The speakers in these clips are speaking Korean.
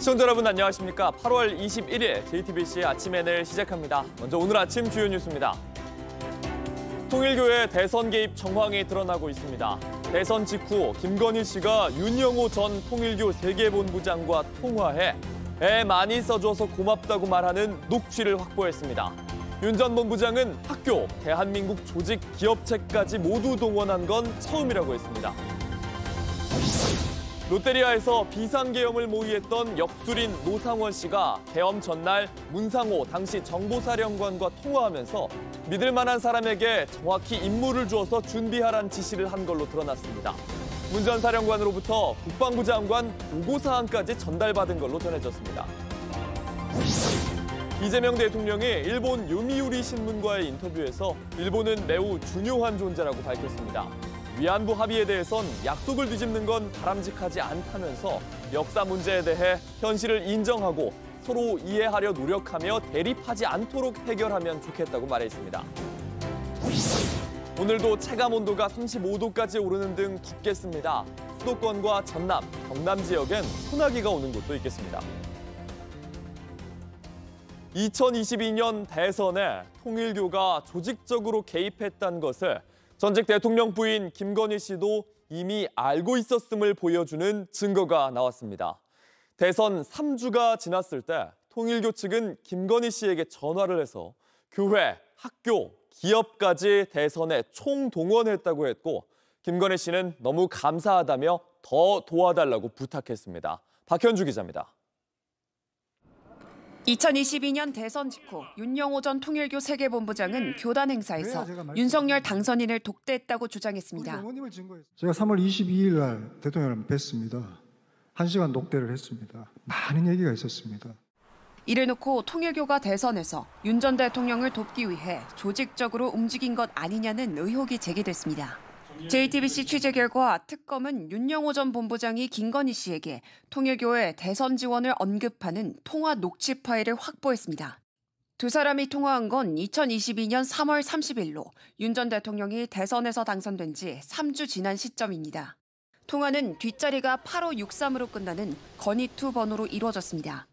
시청자 여러분 안녕하십니까. 8월 21일 JTBC 아침 N을 시작합니다. 먼저 오늘 아침 주요 뉴스입니다. 통일교의 대선 개입 정황이 드러나고 있습니다. 대선 직후 김건희 씨가 윤영호 전 통일교 세계본부장과 통화해 애 많이 써줘서 고맙다고 말하는 녹취를 확보했습니다. 윤 전 본부장은 학교, 대한민국 조직, 기업체까지 모두 동원한 건 처음이라고 했습니다. 롯데리아에서 비상계엄을 모의했던 역술인 노상원 씨가 계엄 전날 문상호 당시 정보사령관과 통화하면서 믿을 만한 사람에게 정확히 임무를 주어서 준비하라는 지시를 한 걸로 드러났습니다. 문 전 사령관으로부터 국방부 장관 보고사항까지 전달받은 걸로 전해졌습니다. 이재명 대통령이 일본 요미우리 신문과의 인터뷰에서 일본은 매우 중요한 존재라고 밝혔습니다. 위안부 합의에 대해선 약속을 뒤집는 건 바람직하지 않다면서 역사 문제에 대해 현실을 인정하고 서로 이해하려 노력하며 대립하지 않도록 해결하면 좋겠다고 말했습니다. 오늘도 체감 온도가 35도까지 오르는 등 덥겠습니다. 수도권과 전남, 경남 지역엔 소나기가 오는 곳도 있겠습니다. 2022년 대선에 통일교가 조직적으로 개입했다는 것을 전직 대통령 부인 김건희 씨도 이미 알고 있었음을 보여주는 증거가 나왔습니다. 대선 3주가 지났을 때 통일교 측은 김건희 씨에게 전화를 해서 교회, 학교, 기업까지 대선에 총동원했다고 했고 김건희 씨는 너무 감사하다며 더 도와달라고 부탁했습니다. 박현주 기자입니다. 2022년 대선 직후 윤영호 전 통일교 세계본부장은 교단 행사에서 윤석열 당선인을 독대했다고 주장했습니다. 제가 3월 22일 날 대통령을 뵀습니다. 1시간 독대를 했습니다. 많은 얘기가 있었습니다. 이를 놓고 통일교가 대선에서 윤 전 대통령을 돕기 위해 조직적으로 움직인 것 아니냐는 의혹이 제기됐습니다. JTBC 취재 결과 특검은 윤영호 전 본부장이 김건희 씨에게 통일교의 대선 지원을 언급하는 통화 녹취 파일을 확보했습니다. 두 사람이 통화한 건 2022년 3월 30일로 윤 전 대통령이 대선에서 당선된 지 3주 지난 시점입니다. 통화는 뒷자리가 8563으로 끝나는 건의2 번호로 이루어졌습니다.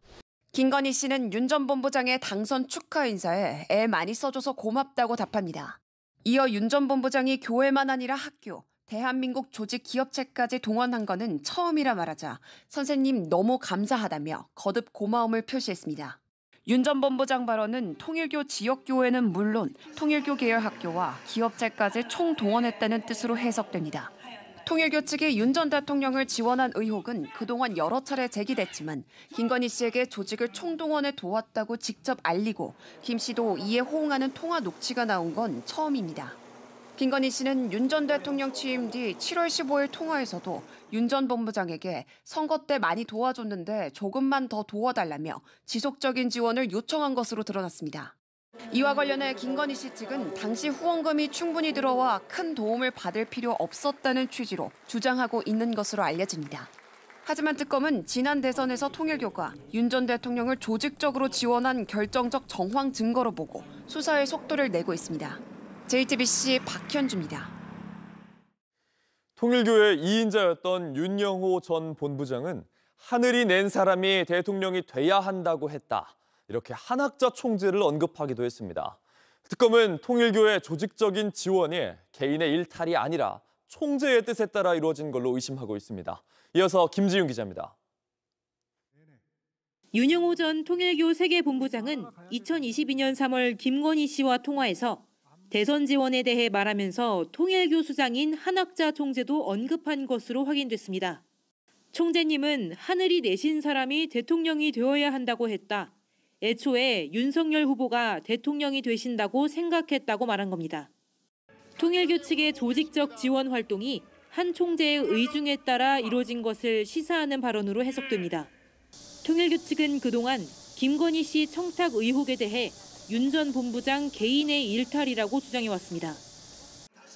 김건희 씨는 윤 전 본부장의 당선 축하 인사에 애 많이 써줘서 고맙다고 답합니다. 이어 윤 전 본부장이 교회만 아니라 학교, 대한민국 조직 기업체까지 동원한 거는 처음이라 말하자 선생님 너무 감사하다며 거듭 고마움을 표시했습니다. 윤 전 본부장 발언은 통일교 지역교회는 물론 통일교 계열 학교와 기업체까지 총동원했다는 뜻으로 해석됩니다. 통일교 측이 윤 전 대통령을 지원한 의혹은 그동안 여러 차례 제기됐지만 김건희 씨에게 조직을 총동원해 도왔다고 직접 알리고 김 씨도 이에 호응하는 통화 녹취가 나온 건 처음입니다. 김건희 씨는 윤 전 대통령 취임 뒤 7월 15일 통화에서도 윤 전 본부장에게 선거 때 많이 도와줬는데 조금만 더 도와달라며 지속적인 지원을 요청한 것으로 드러났습니다. 이와 관련해 김건희 씨 측은 당시 후원금이 충분히 들어와 큰 도움을 받을 필요 없었다는 취지로 주장하고 있는 것으로 알려집니다. 하지만 특검은 지난 대선에서 통일교가 윤 전 대통령을 조직적으로 지원한 결정적 정황 증거로 보고 수사에 속도를 내고 있습니다. JTBC 박현주입니다. 통일교의 2인자였던 윤영호 전 본부장은 하늘이 낸 사람이 대통령이 돼야 한다고 했다. 이렇게 한학자 총재를 언급하기도 했습니다. 특검은 통일교의 조직적인 지원이 개인의 일탈이 아니라 총재의 뜻에 따라 이루어진 걸로 의심하고 있습니다. 이어서 김지윤 기자입니다. 윤영호 전 통일교 세계본부장은 2022년 3월 김건희 씨와 통화에서 대선 지원에 대해 말하면서 통일교 수장인 한학자 총재도 언급한 것으로 확인됐습니다. 총재님은 하늘이 내신 사람이 대통령이 되어야 한다고 했다. 애초에 윤석열 후보가 대통령이 되신다고 생각했다고 말한 겁니다. 통일교 측의 조직적 지원 활동이 한 총재의 의중에 따라 이루어진 것을 시사하는 발언으로 해석됩니다. 통일교 측은 그동안 김건희 씨 청탁 의혹에 대해 윤 전 본부장 개인의 일탈이라고 주장해왔습니다.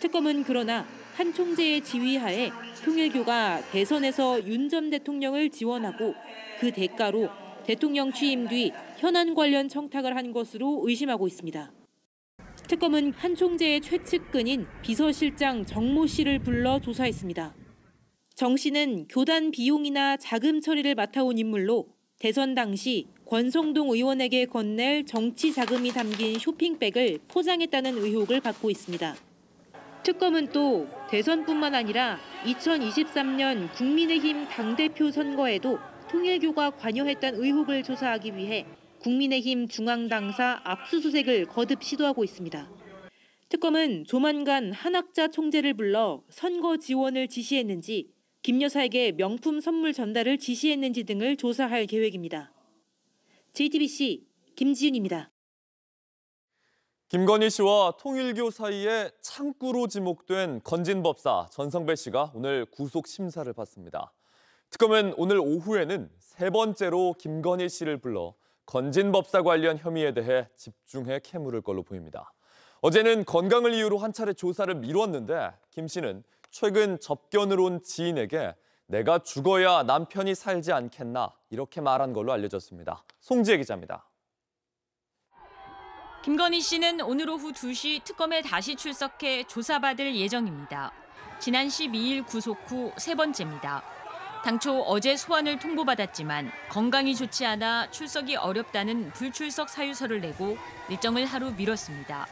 특검은 그러나 한 총재의 지휘하에 통일교가 대선에서 윤 전 대통령을 지원하고 그 대가로 대통령 취임 뒤 현안 관련 청탁을 한 것으로 의심하고 있습니다. 특검은 한 총재의 최측근인 비서실장 정모 씨를 불러 조사했습니다. 정 씨는 교단 비용이나 자금 처리를 맡아온 인물로 대선 당시 권성동 의원에게 건넬 정치 자금이 담긴 쇼핑백을 포장했다는 의혹을 받고 있습니다. 특검은 또 대선뿐만 아니라 2023년 국민의힘 당대표 선거에도 통일교가 관여했다는 의혹을 조사하기 위해 국민의힘 중앙당사 압수수색을 거듭 시도하고 있습니다. 특검은 조만간 한학자 총재를 불러 선거 지원을 지시했는지, 김 여사에게 명품 선물 전달을 지시했는지 등을 조사할 계획입니다. JTBC 김지윤입니다. 김건희 씨와 통일교 사이에 창구로 지목된 건진법사 전성배 씨가 오늘 구속 심사를 받습니다. 특검은 오늘 오후에는 세 번째로 김건희 씨를 불러 건진법사 관련 혐의에 대해 집중해 캐물을 걸로 보입니다. 어제는 건강을 이유로 한 차례 조사를 미뤘는데 김 씨는 최근 접견을 온 지인에게 내가 죽어야 남편이 살지 않겠나 이렇게 말한 걸로 알려졌습니다. 송지혜 기자입니다. 김건희 씨는 오늘 오후 2시 특검에 다시 출석해 조사받을 예정입니다. 지난 12일 구속 후 세 번째입니다. 당초 어제 소환을 통보받았지만 건강이 좋지 않아 출석이 어렵다는 불출석 사유서를 내고 일정을 하루 미뤘습니다.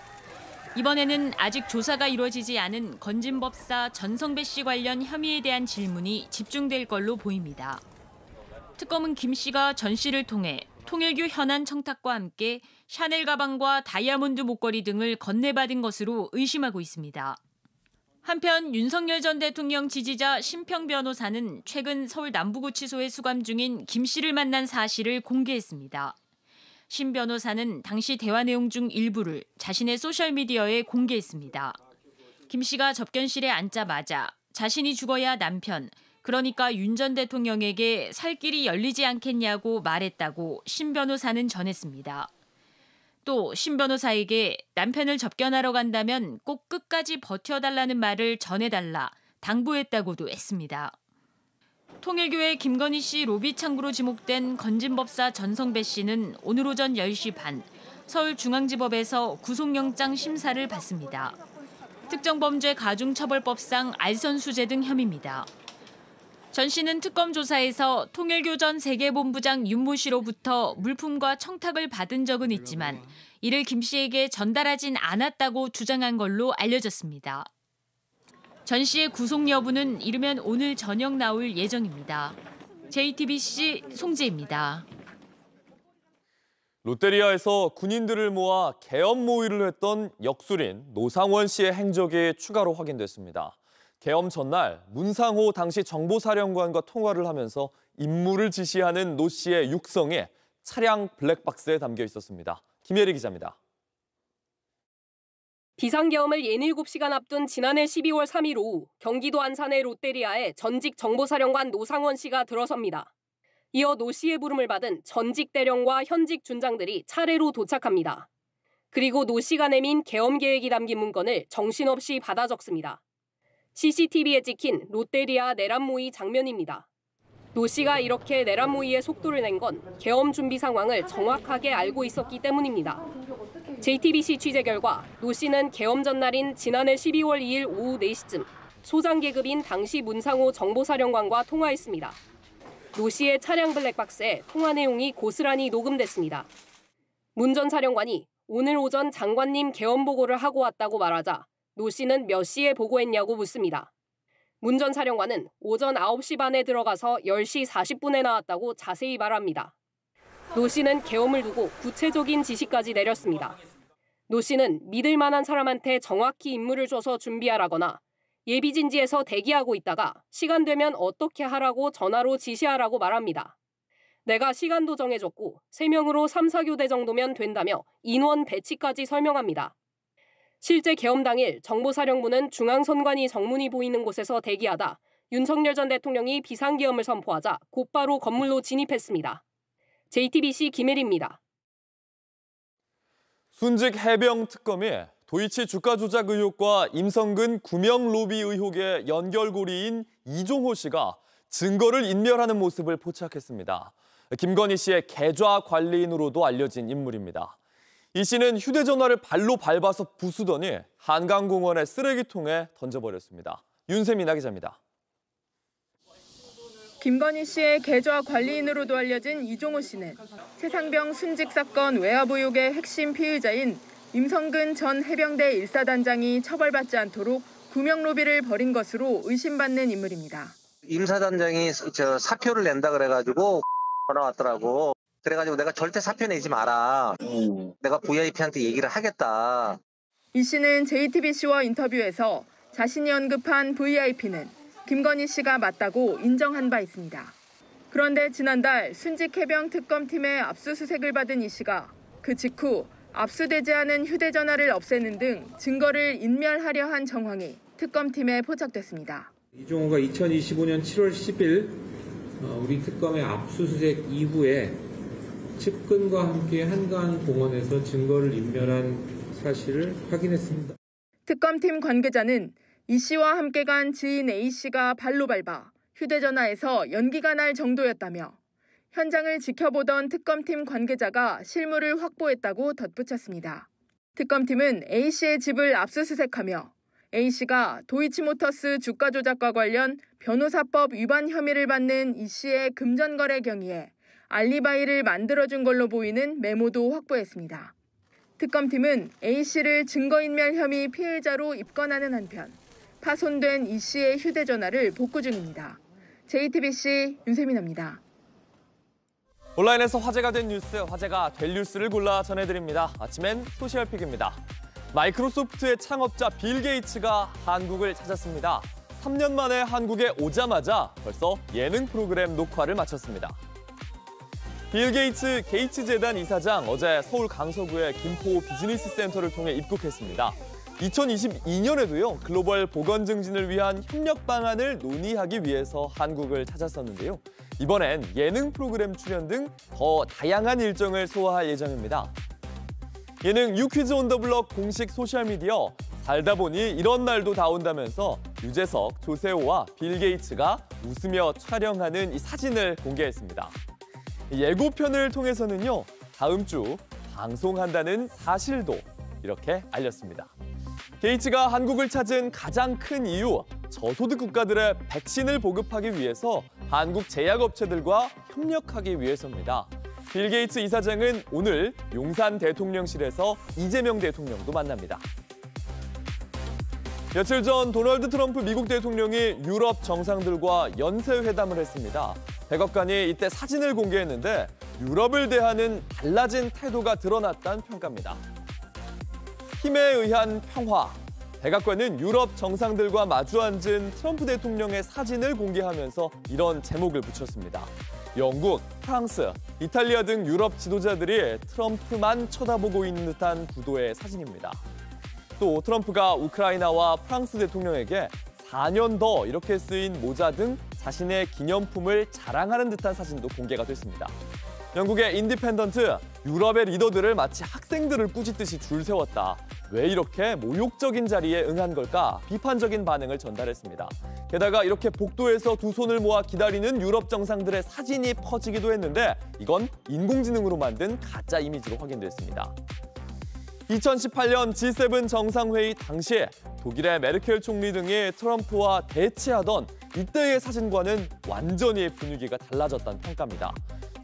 이번에는 아직 조사가 이루어지지 않은 건진법사 전성배 씨 관련 혐의에 대한 질문이 집중될 걸로 보입니다. 특검은 김 씨가 전 씨를 통해 통일교 현안 청탁과 함께 샤넬 가방과 다이아몬드 목걸이 등을 건네받은 것으로 의심하고 있습니다. 한편 윤석열 전 대통령 지지자 심평 변호사는 최근 서울 남부구치소에 수감 중인 김 씨를 만난 사실을 공개했습니다. 심 변호사는 당시 대화 내용 중 일부를 자신의 소셜미디어에 공개했습니다. 김 씨가 접견실에 앉자마자 자신이 죽어야 남편, 그러니까 윤 전 대통령에게 살 길이 열리지 않겠냐고 말했다고 심 변호사는 전했습니다. 또 심 변호사에게 남편을 접견하러 간다면 꼭 끝까지 버텨달라는 말을 전해달라 당부했다고도 했습니다. 통일교의 김건희 씨 로비 창구로 지목된 건진법사 전성배 씨는 오늘 오전 10시 반 서울중앙지법에서 구속영장 심사를 받습니다. 특정범죄 가중처벌법상 알선수재 등 혐의입니다. 전 씨는 특검 조사에서 통일교 전 세계본부장 윤모 씨로부터 물품과 청탁을 받은 적은 있지만 이를 김 씨에게 전달하진 않았다고 주장한 걸로 알려졌습니다. 전 씨의 구속 여부는 이르면 오늘 저녁 나올 예정입니다. JTBC 송지혜입니다. 롯데리아에서 군인들을 모아 계엄 모의를 했던 역술인 노상원 씨의 행적이 추가로 확인됐습니다. 계엄 전날 문상호 당시 정보사령관과 통화를 하면서 임무를 지시하는 노 씨의 육성이 차량 블랙박스에 담겨 있었습니다. 김예리 기자입니다. 비상계엄을 47시간 앞둔 지난해 12월 3일 오후 경기도 안산의 롯데리아에 전직 정보사령관 노상원 씨가 들어섭니다. 이어 노 씨의 부름을 받은 전직 대령과 현직 준장들이 차례로 도착합니다. 그리고 노 씨가 내민 계엄 계획이 담긴 문건을 정신없이 받아 적습니다. CCTV에 찍힌 롯데리아 내란 모의 장면입니다. 노 씨가 이렇게 내란 모의에 속도를 낸 건 계엄 준비 상황을 정확하게 알고 있었기 때문입니다. JTBC 취재 결과 노 씨는 계엄 전날인 지난해 12월 2일 오후 4시쯤 소장 계급인 당시 문상호 정보사령관과 통화했습니다. 노 씨의 차량 블랙박스에 통화 내용이 고스란히 녹음됐습니다. 문 전 사령관이 오늘 오전 장관님 계엄 보고를 하고 왔다고 말하자 노 씨는 몇 시에 보고했냐고 묻습니다. 문 전 사령관은 오전 9시 반에 들어가서 10시 40분에 나왔다고 자세히 말합니다. 노 씨는 계엄을 두고 구체적인 지시까지 내렸습니다. 노 씨는 믿을 만한 사람한테 정확히 임무를 줘서 준비하라거나 예비진지에서 대기하고 있다가 시간 되면 어떻게 하라고 전화로 지시하라고 말합니다. 내가 시간도 정해줬고 3명으로 3, 4교대 정도면 된다며 인원 배치까지 설명합니다. 실제 계엄 당일 정보사령부는 중앙선관위 정문이 보이는 곳에서 대기하다 윤석열 전 대통령이 비상계엄을 선포하자 곧바로 건물로 진입했습니다. JTBC 김혜리입니다. 순직 해병 특검이 도이치 주가 조작 의혹과 임성근 구명 로비 의혹의 연결고리인 이종호 씨가 증거를 인멸하는 모습을 포착했습니다. 김건희 씨의 계좌 관리인으로도 알려진 인물입니다. 이 씨는 휴대전화를 발로 밟아서 부수더니 한강공원의 쓰레기통에 던져버렸습니다. 윤세민아 기자입니다. 김건희 씨의 계좌 관리인으로도 알려진 이종호 씨는 최상병 순직 사건 외압 의혹의 핵심 피의자인 임성근 전 해병대 1사단장이 처벌받지 않도록 구명 로비를 벌인 것으로 의심받는 인물입니다. 임 사단장이 사표를 낸다 그래가지고 전화 왔더라고. 그래가지고 내가 절대 사표 내지 마라. 내가 VIP한테 얘기를 하겠다. 이 씨는 JTBC와 인터뷰에서 자신이 언급한 VIP는 김건희 씨가 맞다고 인정한 바 있습니다. 그런데 지난달 순직 해병 특검팀의 압수수색을 받은 이 씨가 그 직후 압수되지 않은 휴대전화를 없애는 등 증거를 인멸하려 한 정황이 특검팀에 포착됐습니다. 이종호가 2025년 7월 10일 우리 특검의 압수수색 이후에 측근과 함께 한강 공원에서 증거를 인멸한 사실을 확인했습니다. 특검팀 관계자는 이 씨와 함께 간 지인 A 씨가 발로 밟아 휴대전화에서 연기가 날 정도였다며 현장을 지켜보던 특검팀 관계자가 실물을 확보했다고 덧붙였습니다. 특검팀은 A 씨의 집을 압수수색하며 A 씨가 도이치모터스 주가 조작과 관련 변호사법 위반 혐의를 받는 이 씨의 금전거래 경위에 알리바이를 만들어준 걸로 보이는 메모도 확보했습니다. 특검팀은 A 씨를 증거인멸 혐의 피해자로 입건하는 한편 파손된 이 씨의 휴대전화를 복구 중입니다. JTBC 윤세민입니다. 온라인에서 화제가 된 뉴스, 화제가 될 뉴스를 골라 전해드립니다. 아침엔 소셜픽입니다. 마이크로소프트의 창업자 빌 게이츠가 한국을 찾았습니다. 3년 만에 한국에 오자마자 벌써 예능 프로그램 녹화를 마쳤습니다. 빌 게이츠 게이츠재단 이사장 어제 서울 강서구의 김포 비즈니스 센터를 통해 입국했습니다. 2022년에도요, 글로벌 보건 증진을 위한 협력 방안을 논의하기 위해서 한국을 찾았었는데요. 이번엔 예능 프로그램 출연 등 더 다양한 일정을 소화할 예정입니다. 예능 유퀴즈 온 더 블럭 공식 소셜미디어 살다 보니 이런 날도 다 온다면서 유재석, 조세호와 빌 게이츠가 웃으며 촬영하는 이 사진을 공개했습니다. 예고편을 통해서는요, 다음 주 방송한다는 사실도 이렇게 알렸습니다. 게이츠가 한국을 찾은 가장 큰 이유, 저소득 국가들의 백신을 보급하기 위해서 한국 제약업체들과 협력하기 위해서입니다. 빌 게이츠 이사장은 오늘 용산 대통령실에서 이재명 대통령도 만납니다. 며칠 전 도널드 트럼프 미국 대통령이 유럽 정상들과 연쇄회담을 했습니다. 백악관이 이때 사진을 공개했는데 유럽을 대하는 달라진 태도가 드러났다는 평가입니다. 힘에 의한 평화. 백악관은 유럽 정상들과 마주 앉은 트럼프 대통령의 사진을 공개하면서 이런 제목을 붙였습니다. 영국, 프랑스, 이탈리아 등 유럽 지도자들이 트럼프만 쳐다보고 있는 듯한 구도의 사진입니다. 또 트럼프가 우크라이나와 프랑스 대통령에게 4년 더 이렇게 쓰인 모자 등 자신의 기념품을 자랑하는 듯한 사진도 공개가 됐습니다. 영국의 인디펜던트, 유럽의 리더들을 마치 학생들을 꾸짖듯이 줄 세웠다. 왜 이렇게 모욕적인 자리에 응한 걸까? 비판적인 반응을 전달했습니다. 게다가 이렇게 복도에서 두 손을 모아 기다리는 유럽 정상들의 사진이 퍼지기도 했는데 이건 인공지능으로 만든 가짜 이미지로 확인됐습니다. 2018년 G7 정상회의 당시 독일의 메르켈 총리 등이 트럼프와 대치하던 이때의 사진과는 완전히 분위기가 달라졌다는 평가입니다.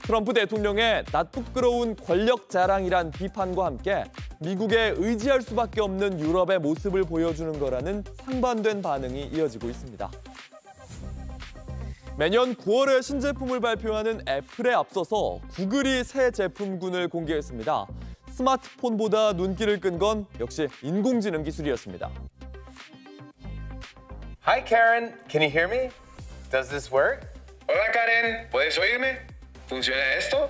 트럼프 대통령의 낯부끄러운 권력 자랑이란 비판과 함께 미국에 의지할 수밖에 없는 유럽의 모습을 보여주는 거라는 상반된 반응이 이어지고 있습니다. 매년 9월에 신제품을 발표하는 애플에 앞서서 구글이 새 제품군을 공개했습니다. 스마트폰보다 눈길을 끈 건 역시 인공지능 기술이었습니다. Hi Karen, can you hear me? Does this work? Hola Karen, ¿puedes oírme? ¿Funciona esto?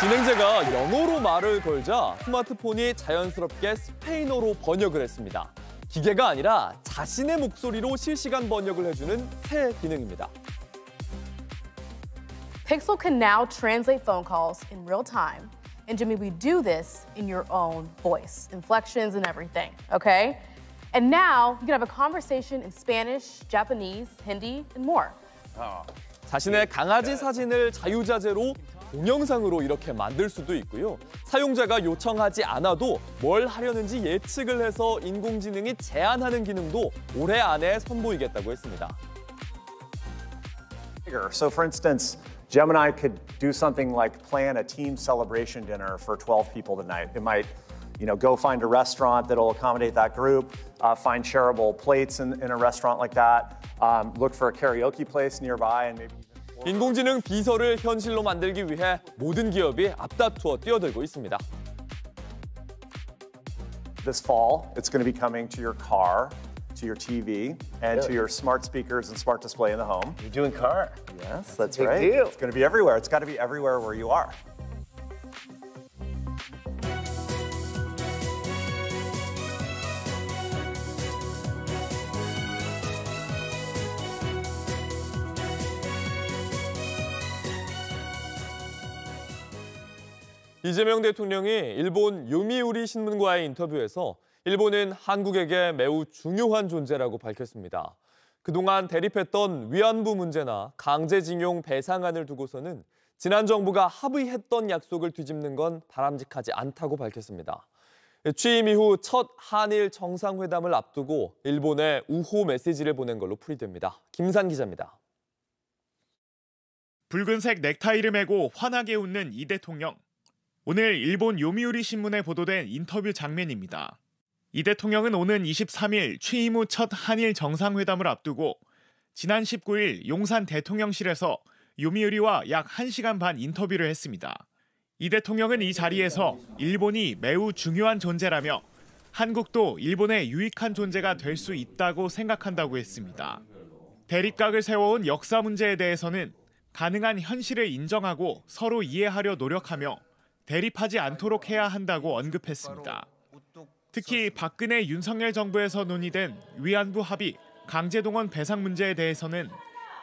진행자가 영어로 말을 걸자 스마트폰이 자연스럽게 스페인어로 번역을 했습니다. 기계가 아니라 자신의 목소리로 실시간 번역을 해주는 새 기능입니다. Pixel can now translate phone calls in real time. And Jimmy, we do this in your own voice, inflections and everything, okay? And now you can have a conversation in Spanish, Japanese, Hindi, and more. 자신의 강아지 사진을 자유자재로 동영상으로 이렇게 만들 수도 있고요. 사용자가 요청하지 않아도 뭘 하려는지 예측을 해서 인공지능이 제안하는 기능도 올해 안에 선보이겠다고 했습니다. So for instance, Gemini could do something like plan a team celebration dinner for 12 people tonight. It might, go find a restaurant that'll accommodate that group, find shareable plates in a restaurant like that, look for a karaoke place nearby, and maybe. 인공지능 비서를 현실로 만들기 위해 모든 기업이 앞다투어 뛰어들고 있습니다. This fall, it's going to be coming to your car, to your TV, and to your smart speakers and smart display in the home. You're doing car. Yes, that's right. It's going to be everywhere. It's got to be everywhere where you are. 이재명 대통령이 일본 요미우리 신문과의 인터뷰에서 일본은 한국에게 매우 중요한 존재라고 밝혔습니다. 그동안 대립했던 위안부 문제나 강제징용 배상안을 두고서는 지난 정부가 합의했던 약속을 뒤집는 건 바람직하지 않다고 밝혔습니다. 취임 이후 첫 한일 정상회담을 앞두고 일본에 우호 메시지를 보낸 걸로 풀이됩니다. 김산 기자입니다. 붉은색 넥타이를 메고 환하게 웃는 이 대통령. 오늘 일본 요미우리 신문에 보도된 인터뷰 장면입니다. 이 대통령은 오는 23일 취임 후 첫 한일 정상회담을 앞두고 지난 19일 용산 대통령실에서 요미우리와 약 1시간 반 인터뷰를 했습니다. 이 대통령은 이 자리에서 일본이 매우 중요한 존재라며 한국도 일본의 유익한 존재가 될 수 있다고 생각한다고 했습니다. 대립각을 세워온 역사 문제에 대해서는 가능한 현실을 인정하고 서로 이해하려 노력하며 대립하지 않도록 해야 한다고 언급했습니다. 특히 박근혜 윤석열 정부에서 논의된 위안부 합의, 강제동원 배상 문제에 대해서는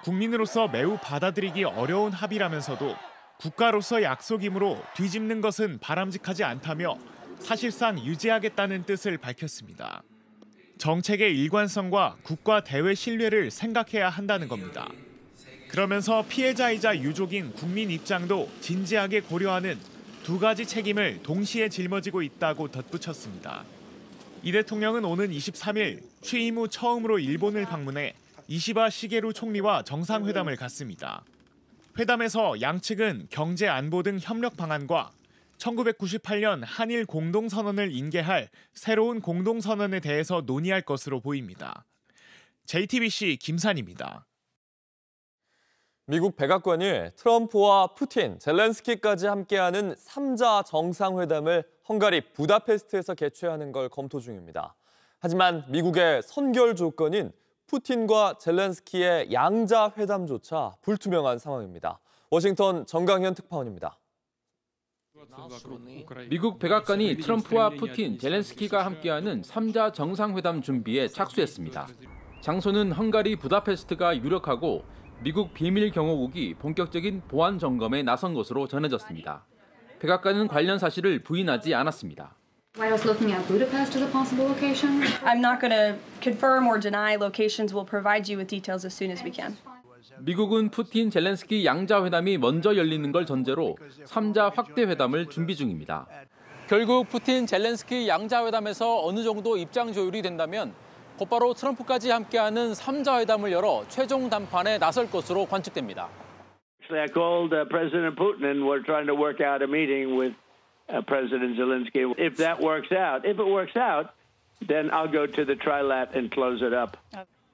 국민으로서 매우 받아들이기 어려운 합의라면서도 국가로서 약속이므로 뒤집는 것은 바람직하지 않다며 사실상 유지하겠다는 뜻을 밝혔습니다. 정책의 일관성과 국가 대외 신뢰를 생각해야 한다는 겁니다. 그러면서 피해자이자 유족인 국민 입장도 진지하게 고려하는 두 가지 책임을 동시에 짊어지고 있다고 덧붙였습니다. 이 대통령은 오는 23일 취임 후 처음으로 일본을 방문해 이시바 시게루 총리와 정상회담을 갖습니다. 회담에서 양측은 경제 안보 등 협력 방안과 1998년 한일 공동선언을 인계할 새로운 공동선언에 대해서 논의할 것으로 보입니다. JTBC 김산입니다. 미국 백악관이 트럼프와 푸틴, 젤렌스키까지 함께하는 3자 정상회담을 헝가리 부다페스트에서 개최하는 걸 검토 중입니다. 하지만 미국의 선결 조건인 푸틴과 젤렌스키의 양자 회담조차 불투명한 상황입니다. 워싱턴 정강현 특파원입니다. 미국 백악관이 트럼프와 푸틴, 젤렌스키가 함께하는 3자 정상회담 준비에 착수했습니다. 장소는 헝가리 부다페스트가 유력하고 미국 비밀 경호국이 본격적인 보안 점검에 나선 것으로 전해졌습니다. 백악관은 관련 사실을 부인하지 않았습니다. White House looking at Budapest as a possible location? I'm not going to confirm or deny locations. We'll provide you with details as soon as we can. 미국은 푸틴, 젤렌스키 양자 회담이 먼저 열리는 걸 전제로 3자 확대 회담을 준비 중입니다. 결국 푸틴, 젤렌스키 양자 회담에서 어느 정도 입장 조율이 된다면 곧바로 트럼프까지 함께하는 3자 회담을 열어 최종 담판에 나설 것으로 관측됩니다. I called President Putin and we're trying to work out a meeting with President Zelensky. If that works out, if it works out, then I'll go to the trilat and close it up.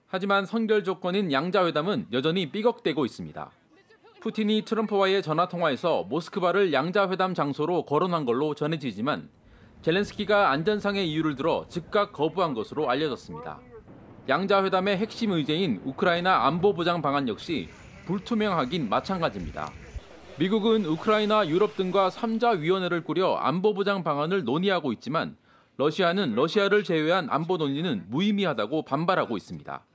하지만 선결 조건인 양자 회담은 여전히 삐걱대고 있습니다. 푸틴이 트럼프와의 전화 통화에서 모스크바를 양자 회담 장소로 거론한 걸로 전해지지만 젤렌스키가 안전상의 이유를 들어 즉각 거부한 것으로 알려졌습니다. 양자 회담의 핵심 의제인 우크라이나 안보 보장 방안 역시 불투명하긴 마찬가지입니다. 미국은 우크라이나, 유럽 등과 3자 위원회를 꾸려 안보 보장 방안을 논의하고 있지만 러시아는 러시아를 제외한 안보 논의는 무의미하다고 반발하고 있습니다.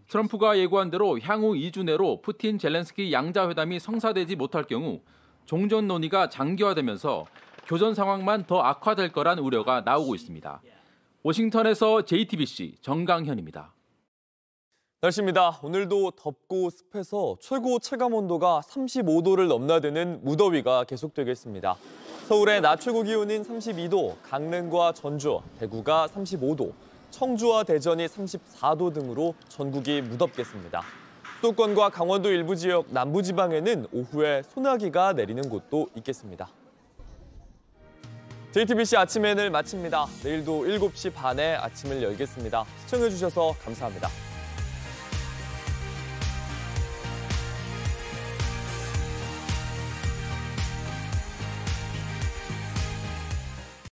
트럼프가 예고한 대로 향후 2주 내로 푸틴, 젤렌스키 양자 회담이 성사되지 못할 경우 종전 논의가 장기화되면서 교전 상황만 더 악화될 거란 우려가 나오고 있습니다. 워싱턴에서 JTBC 정강현입니다. 날씨입니다. 오늘도 덥고 습해서 최고 체감 온도가 35도를 넘나드는 무더위가 계속되겠습니다. 서울의 낮 최고 기온인 32도, 강릉과 전주, 대구가 35도, 청주와 대전이 34도 등으로 전국이 무덥겠습니다. 수도권과 강원도 일부 지역 남부지방에는 오후에 소나기가 내리는 곳도 있겠습니다. JTBC 아침 N을 마칩니다. 내일도 7시 반에 아침을 열겠습니다. 시청해주셔서 감사합니다.